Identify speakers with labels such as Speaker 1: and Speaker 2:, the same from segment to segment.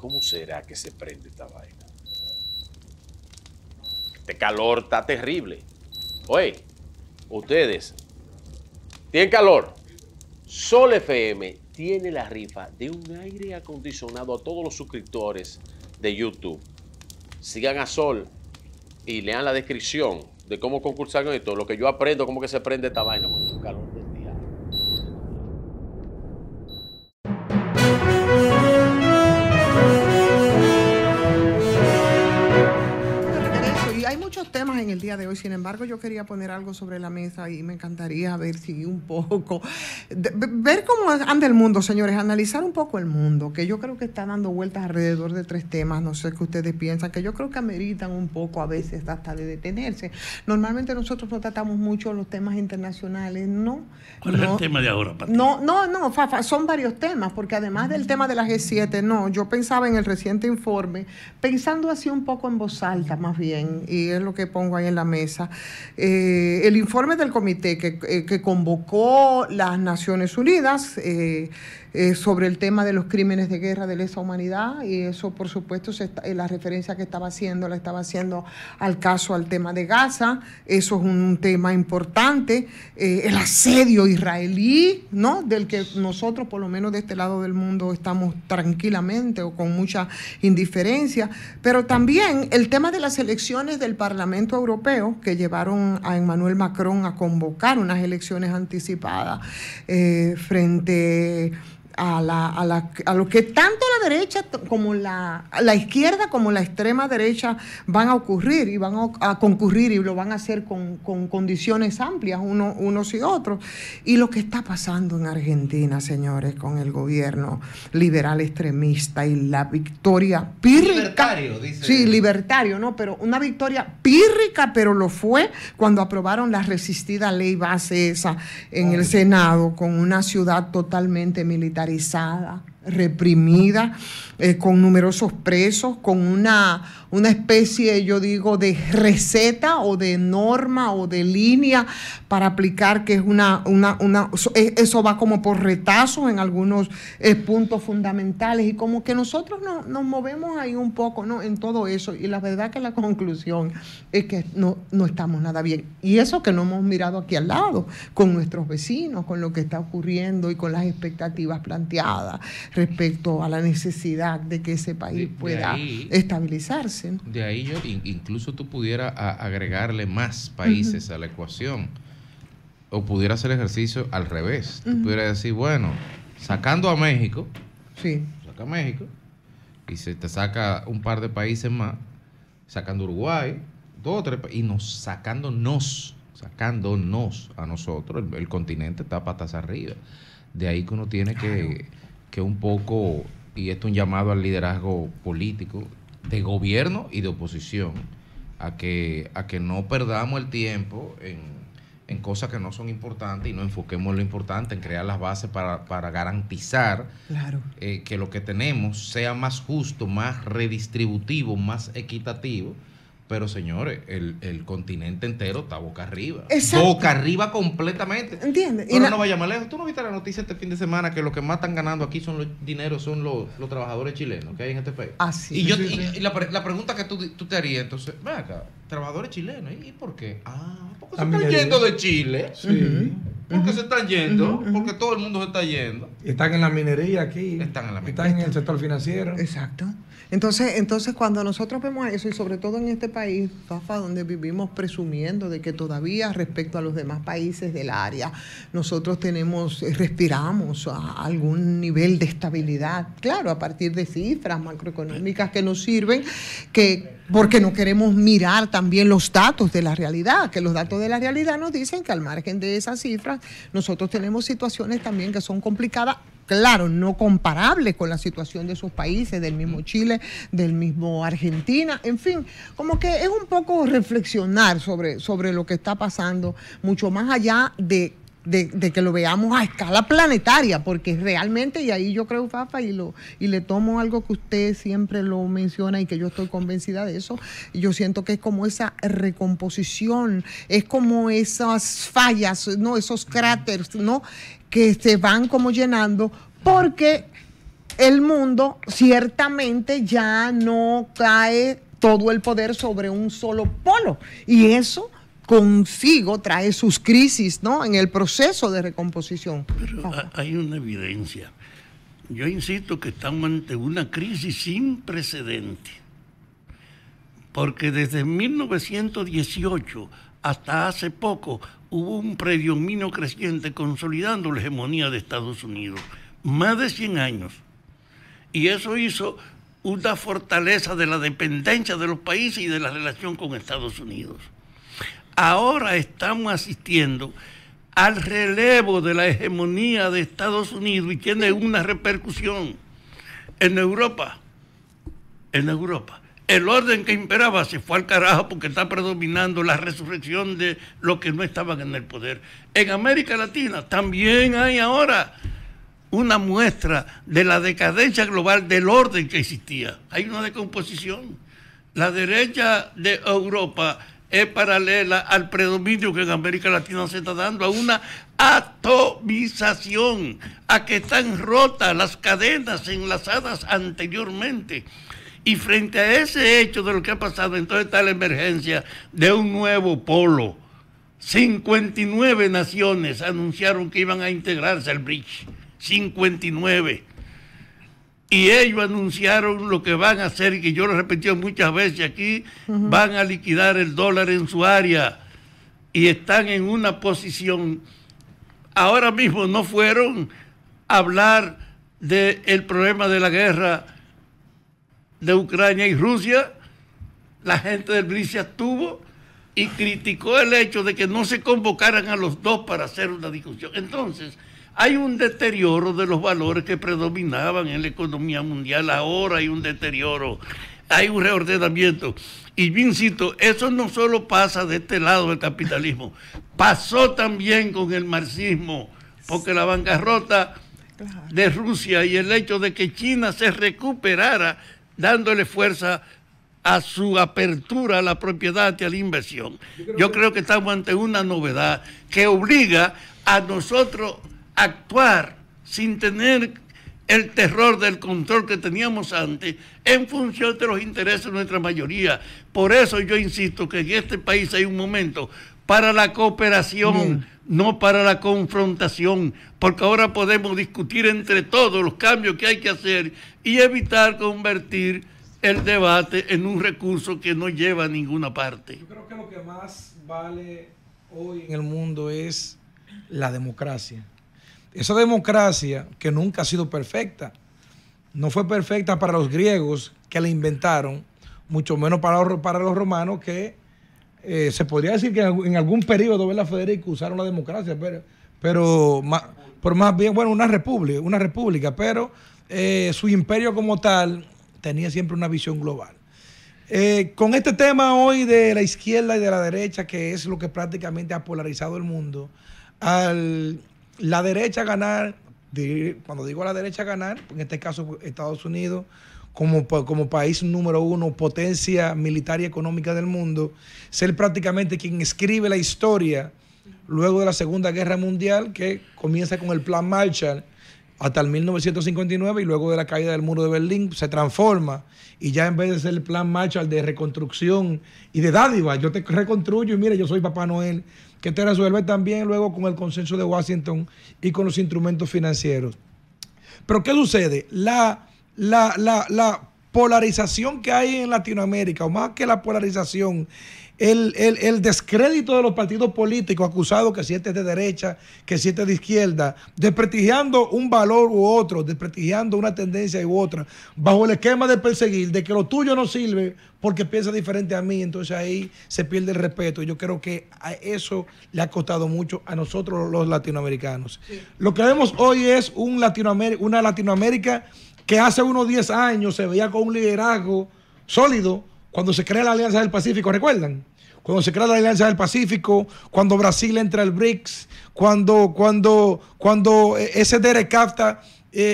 Speaker 1: ¿cómo será que se prende esta vaina? Este calor está terrible. Oye, ustedes, ¿tienen calor? Sol FM tiene la rifa de un aire acondicionado a todos los suscriptores de YouTube. Sigan a Sol y lean la descripción de cómo concursar con esto. Lo que yo aprendo, cómo que se prende esta vaina con un calor del día.
Speaker 2: Hay muchos temas en el día de hoy, sin embargo yo quería poner algo sobre la mesa y me encantaría ver si un poco, ver cómo anda el mundo, señores, analizar un poco el mundo, que yo creo que está dando vueltas alrededor de 3 temas, no sé qué ustedes piensan, que yo creo que ameritan un poco a veces hasta de detenerse. Normalmente nosotros no tratamos mucho los temas internacionales, ¿no?
Speaker 3: ¿Cuál es el tema de ahora, Pati?
Speaker 2: No, Fafa, son varios temas, porque además del tema de la G7, no, yo pensaba en el reciente informe, pensando así un poco en voz alta más bien, y es lo que pongo ahí en la mesa, el informe del comité que convocó las Naciones Unidas sobre el tema de los crímenes de guerra de lesa humanidad, y eso por supuesto la referencia que la estaba haciendo al tema de Gaza. Eso es un tema importante, el asedio israelí, ¿no?, del que nosotros por lo menos de este lado del mundo estamos tranquilamente o con mucha indiferencia, pero también el tema de las elecciones del Parlamento Europeo que llevaron a Emmanuel Macron a convocar unas elecciones anticipadas frente a lo que tanto la derecha como la izquierda como la extrema derecha van a ocurrir y van a concurrir, y lo van a hacer con condiciones amplias unos y otros. Y lo que está pasando en Argentina, señores, con el gobierno liberal extremista y la victoria pírrica.
Speaker 4: Libertario, dice.
Speaker 2: Sí, libertario, ¿no? Pero una victoria pírrica, pero lo fue cuando aprobaron la resistida ley base esa en el Senado, con una ciudad totalmente militarizada, reprimida, con numerosos presos, con una especie, yo digo, de receta o de norma o de línea para aplicar, que es eso va como por retazos en algunos puntos fundamentales, y como que nosotros nos movemos ahí un poco, ¿no?, en todo eso, y la verdad que la conclusión es que no estamos nada bien, y eso que no hemos mirado aquí al lado, con nuestros vecinos, con lo que está ocurriendo y con las expectativas planteadas respecto a la necesidad de que ese país pueda estabilizarse.
Speaker 4: De ahí incluso tú pudieras agregarle más países a la ecuación, o pudiera hacer el ejercicio al revés. Tú pudieras decir, bueno, sacando a México, saca a México, y se te saca un par de países más, sacando Uruguay, 2 o 3 y sacándonos a nosotros, el continente está patas arriba. De ahí que uno tiene que un poco, y esto es un llamado al liderazgo político de gobierno y de oposición, a que no perdamos el tiempo en cosas que no son importantes, y no enfoquemos lo importante en crear las bases para garantizar que lo que tenemos sea más justo, más redistributivo, más equitativo. Pero señores, el continente entero está boca arriba.
Speaker 2: Exacto.
Speaker 4: Boca arriba completamente.
Speaker 2: ¿Entiendes?
Speaker 4: Pero no vaya más lejos. ¿Tú no viste la noticia este fin de semana que los que más están ganando aquí son los trabajadores chilenos que hay en este país?
Speaker 2: Sí.
Speaker 4: Y la pregunta que tú te harías, entonces, ven acá, trabajadores chilenos, ¿y por qué? Porque se están yendo de Chile.
Speaker 5: Sí.
Speaker 4: Porque se están yendo, porque todo el mundo se está yendo.
Speaker 5: Están en la minería aquí.
Speaker 4: Están
Speaker 5: en el sector financiero.
Speaker 2: Exacto. Entonces cuando nosotros vemos eso, y sobre todo en este país, Fafa, donde vivimos presumiendo de que todavía respecto a los demás países del área, nosotros respiramos a algún nivel de estabilidad, claro, a partir de cifras macroeconómicas que nos sirven, porque no queremos mirar también los datos de la realidad, que los datos de la realidad nos dicen que al margen de esas cifras, nosotros tenemos situaciones también que son complicadas, claro, no comparables con la situación de esos países, del mismo Chile, del mismo Argentina, en fin, como que es un poco reflexionar sobre lo que está pasando, mucho más allá de que lo veamos a escala planetaria, porque realmente, y ahí yo creo, Fafa, y le tomo algo que usted siempre lo menciona y que yo estoy convencida de eso, yo siento que es como esa recomposición, es como esas fallas, ¿no?, esos cráteres, ¿no?, que se van como llenando, porque el mundo ciertamente ya no cae todo el poder sobre un solo polo. Y eso consigo trae sus crisis, ¿no?, en el proceso de recomposición.
Speaker 3: Pero hay una evidencia. Yo insisto que estamos ante una crisis sin precedente. Porque desde 1918 hasta hace poco hubo un predominio creciente consolidando la hegemonía de Estados Unidos. Más de 100 años. Y eso hizo una fortaleza de la dependencia de los países y de la relación con Estados Unidos. Ahora estamos asistiendo al relevo de la hegemonía de Estados Unidos y tiene una repercusión en Europa. En Europa. El orden que imperaba se fue al carajo porque está predominando la resurrección de los que no estaban en el poder. En América Latina también hay ahora una muestra de la decadencia global del orden que existía. Hay una decomposición. La derecha de Europa es paralela al predominio que en América Latina se está dando, a una atomización, a que están rotas las cadenas enlazadas anteriormente. Y frente a ese hecho de lo que ha pasado, entonces está la emergencia de un nuevo polo. 59 naciones anunciaron que iban a integrarse al BRICS. 59. Y ellos anunciaron lo que van a hacer, y que yo lo he repetido muchas veces aquí, van a liquidar el dólar en su área. Y están en una posición, ahora mismo no fueron a hablar del problema de la guerra de Ucrania y Rusia. La gente del BRICS se estuvo y criticó el hecho de que no se convocaran a los dos para hacer una discusión. Entonces, hay un deterioro de los valores que predominaban en la economía mundial. Ahora hay un deterioro, hay un reordenamiento. Y yo insisto, eso no solo pasa de este lado del capitalismo, pasó también con el marxismo, porque la bancarrota de Rusia y el hecho de que China se recuperara dándole fuerza a su apertura a la propiedad y a la inversión. Yo creo que estamos ante una novedad que obliga a nosotros a actuar sin tener el terror del control que teníamos antes en función de los intereses de nuestra mayoría. Por eso yo insisto que en este país hay un momento para la cooperación, no para la confrontación, porque ahora podemos discutir entre todos los cambios que hay que hacer y evitar convertir el debate en un recurso que no lleva a ninguna parte.
Speaker 5: Yo creo que lo que más vale hoy en el mundo es la democracia. Esa democracia que nunca ha sido perfecta, no fue perfecta para los griegos que la inventaron, mucho menos para los romanos que se podría decir que en algún periodo, ¿verdad, Federico? Usaron la democracia, pero más bien, bueno, una república, pero su imperio como tal tenía siempre una visión global. Con este tema hoy de la izquierda y de la derecha, que es lo que prácticamente ha polarizado el mundo, la derecha ganar, cuando digo la derecha ganar, en este caso Estados Unidos, como país número 1, potencia militar y económica del mundo, ser prácticamente quien escribe la historia luego de la Segunda Guerra Mundial, que comienza con el Plan Marshall hasta el 1959, y luego de la caída del muro de Berlín se transforma, y ya en vez de ser el Plan Marshall de reconstrucción y de dádiva, yo te reconstruyo y mire, yo soy Papá Noel, que te resuelve también luego con el consenso de Washington y con los instrumentos financieros. Pero ¿qué sucede? La polarización que hay en Latinoamérica, o más que la polarización, el descrédito de los partidos políticos acusados que si este es de derecha, que si este es de izquierda, desprestigiando un valor u otro, desprestigiando una tendencia u otra, bajo el esquema de perseguir, de que lo tuyo no sirve porque piensa diferente a mí, entonces ahí se pierde el respeto. Yo creo que a eso le ha costado mucho a nosotros los latinoamericanos. Sí. Lo que vemos hoy es una Latinoamérica que hace unos 10 años se veía con un liderazgo sólido cuando se crea la Alianza del Pacífico, ¿recuerdan? Cuando se crea la Alianza del Pacífico, cuando Brasil entra al BRICS, cuando ese DERECAFTA,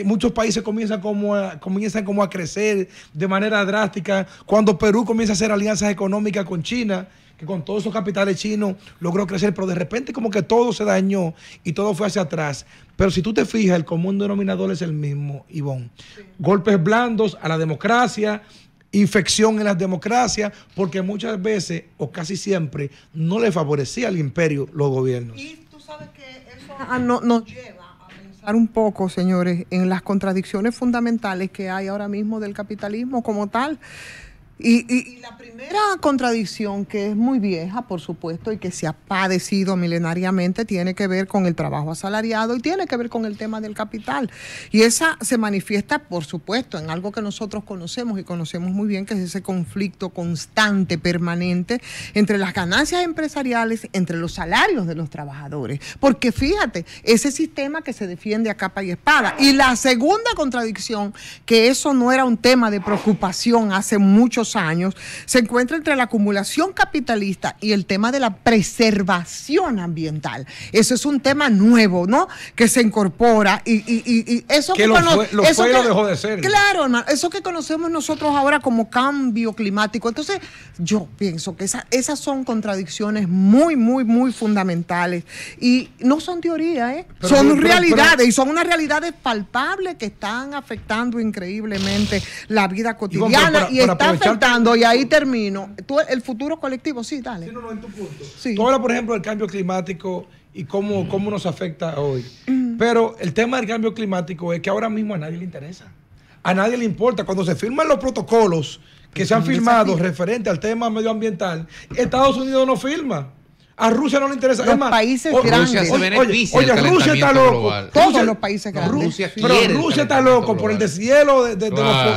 Speaker 5: muchos países comienzan como a crecer de manera drástica, cuando Perú comienza a hacer alianzas económicas con China, que con todos esos capitales chinos logró crecer, pero de repente como que todo se dañó y todo fue hacia atrás. Pero si tú te fijas, el común denominador es el mismo, Ivonne. Sí. Golpes blandos a la democracia, infección en las democracias, porque muchas veces, o casi siempre, no le favorecía al imperio los gobiernos.
Speaker 2: Y tú sabes que eso nos lleva a pensar un poco, señores, en las contradicciones fundamentales que hay ahora mismo del capitalismo como tal. Y la primera contradicción, que es muy vieja, por supuesto, y que se ha padecido milenariamente, tiene que ver con el trabajo asalariado y tiene que ver con el tema del capital. Y esa se manifiesta, por supuesto, en algo que nosotros conocemos y conocemos muy bien, que es ese conflicto constante, permanente, entre las ganancias empresariales, entre los salarios de los trabajadores. Porque fíjate, ese sistema que se defiende a capa y espada. Y la segunda contradicción, que eso no era un tema de preocupación hace muchos años, se encuentra entre la acumulación capitalista y el tema de la preservación ambiental. Eso es un tema nuevo, ¿no? Que se incorpora y eso
Speaker 5: que lo dejó de ser.
Speaker 2: Claro, hermano, eso que conocemos nosotros ahora como cambio climático. Entonces, yo pienso que esas son contradicciones muy, muy, muy fundamentales y no son teoría, son realidades y son unas realidades palpables que están afectando increíblemente la vida cotidiana y está afectando, y ahí termino. El futuro colectivo, sí, dale.
Speaker 5: Sí, no, en tu punto.
Speaker 2: Sí.
Speaker 5: Tú hablas, por ejemplo, del cambio climático y cómo nos afecta hoy. Pero el tema del cambio climático es que ahora mismo a nadie le interesa. A nadie le importa. Cuando se firman los protocolos que se han firmado referente al tema medioambiental, Estados Unidos no firma. A Rusia no le interesa.
Speaker 2: Los países grandes.
Speaker 4: Rusia se beneficia
Speaker 5: oye, Rusia está loco.
Speaker 4: Global.
Speaker 2: Todos los países grandes.
Speaker 5: Pero Rusia está loco por el deshielo de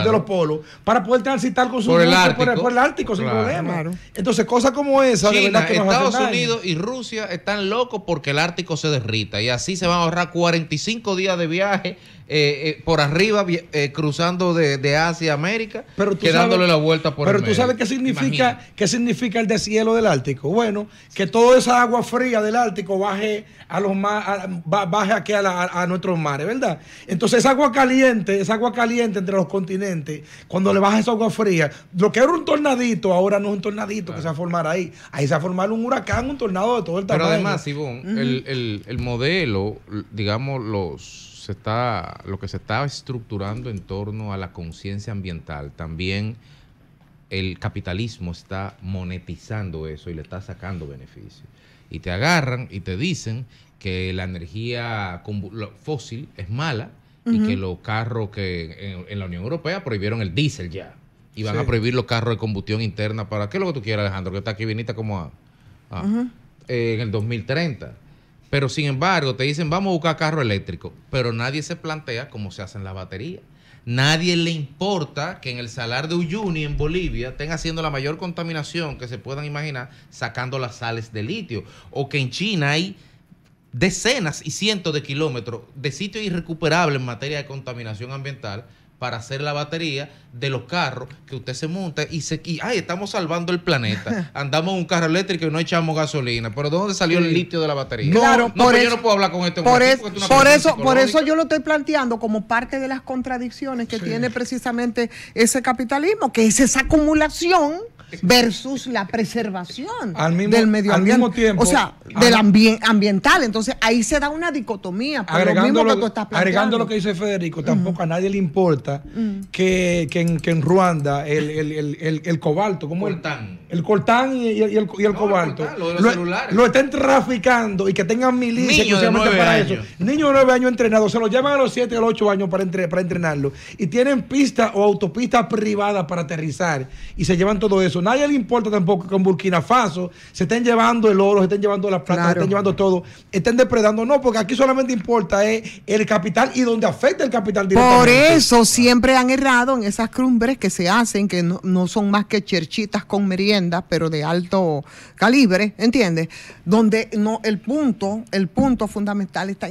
Speaker 5: los polos para poder transitar con su
Speaker 4: por el
Speaker 5: Ártico sin problema. Claro. Entonces, cosas como esa,
Speaker 4: China,
Speaker 5: de verdad que nos
Speaker 4: Estados
Speaker 5: hacen
Speaker 4: Unidos
Speaker 5: daño.
Speaker 4: y Rusia están locos porque el Ártico se derrita y así se van a ahorrar 45 días de viaje por arriba, cruzando de Asia a América, dándole la vuelta por el medio.
Speaker 5: Pero tú sabes qué significa el deshielo del Ártico. Bueno, que toda esa agua fría del Ártico baje baje aquí a nuestros mares, ¿verdad? Entonces esa agua caliente entre los continentes, cuando le baja esa agua fría, lo que era un tornadito, ahora no es un tornadito que se va a formar ahí. Ahí se va a formar un huracán, un tornado de todo el tamaño.
Speaker 4: Pero además, Ivonne, el modelo, digamos, lo que se está estructurando en torno a la conciencia ambiental, también el capitalismo está monetizando eso y le está sacando beneficios. Y te agarran y te dicen que la energía fósil es mala y que los carros que en la Unión Europea prohibieron el diésel ya. Y van a prohibir los carros de combustión interna para... ¿Qué es lo que tú quieras, Alejandro? Que está aquí, viniste como en el 2030. Pero sin embargo te dicen vamos a buscar carro eléctrico, pero nadie se plantea cómo se hacen las baterías. Nadie le importa que en el Salar de Uyuni en Bolivia estén haciendo la mayor contaminación que se puedan imaginar sacando las sales de litio, o que en China hay decenas y cientos de kilómetros de sitios irrecuperables en materia de contaminación ambiental para hacer la batería de los carros que usted se monta y estamos salvando el planeta. Andamos en un carro eléctrico y no echamos gasolina. ¿Pero de dónde salió el litio de la batería?
Speaker 2: Claro,
Speaker 4: yo no puedo hablar con este
Speaker 2: por eso yo lo estoy planteando como parte de las contradicciones que tiene precisamente ese capitalismo, que es esa acumulación versus la preservación del medio ambiente. Al mismo tiempo, o sea, del ambiental. Entonces, ahí se da una dicotomía. Por lo mismo que tú estás planteando.
Speaker 5: Agregando lo que dice Federico, tampoco a nadie le importa que en Ruanda el cobalto, como el coltán y el cobalto, lo estén traficando y que tengan milicias exclusivamente para eso. Niños de 9 años entrenados, se los llevan a los 7 o los 8 años para entrenarlo y tienen pistas o autopistas privadas para aterrizar y se llevan todo eso. Nadie le importa tampoco que en Burkina Faso se estén llevando el oro, se estén llevando la plata, se estén llevando todo, estén depredando. No, porque aquí solamente importa el capital y donde afecta el capital directamente.
Speaker 2: Por eso siempre han errado en esas cumbres que se hacen, que no son más que cherchitas con meriendas, pero de alto calibre, ¿entiendes? Donde el punto fundamental está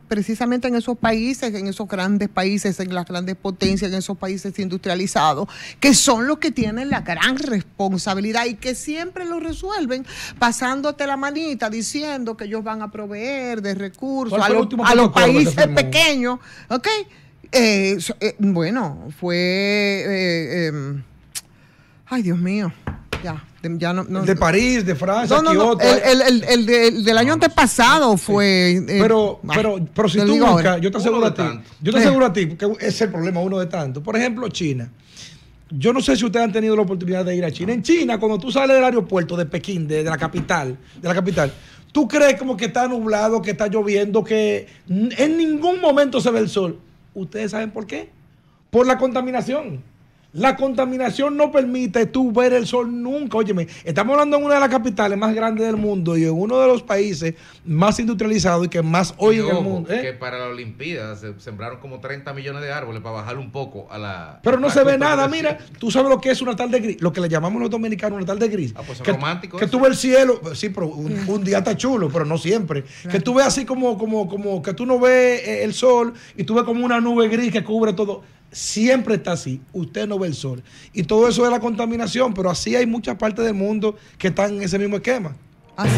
Speaker 2: precisamente en esos países, en esos grandes países, en las grandes potencias, en esos países industrializados, que son los que tienen la gran responsabilidad y que siempre lo resuelven pasándote la manita diciendo que ellos van a proveer de recursos a los países pequeños, ¿ok? Bueno, fue ay Dios mío, ya
Speaker 5: de París, de Francia, Kioto.
Speaker 2: El del año antepasado fue.
Speaker 5: Pero si tú buscas, yo te aseguro a ti, porque es el problema uno de tanto. Por ejemplo, China. Yo no sé si ustedes han tenido la oportunidad de ir a China. En China, cuando tú sales del aeropuerto de Pekín, de la capital, tú crees como que está nublado, que está lloviendo, que en ningún momento se ve el sol. ¿Ustedes saben por qué? Por la contaminación. La contaminación no permite tú ver el sol nunca. Óyeme, estamos hablando en una de las capitales más grandes del mundo y en uno de los países más industrializados y que más hoy en el mundo.
Speaker 4: Que para la Olimpiada se sembraron como 30 millones de árboles para bajarle un poco a la...
Speaker 5: Pero no se ve nada, mira. Tú sabes lo que es una tarde gris, lo que le llamamos los dominicanos una tarde gris.
Speaker 4: Pues
Speaker 5: que,
Speaker 4: romántico.
Speaker 5: Que tú ves el cielo, sí, pero un día está chulo, pero no siempre. Claro. Que tú ves así como que tú no ves el sol y tú ves como una nube gris que cubre todo. Siempre está así, usted no ve el sol. Y todo eso es la contaminación, pero así hay muchas partes del mundo que están en ese mismo esquema.
Speaker 2: Así.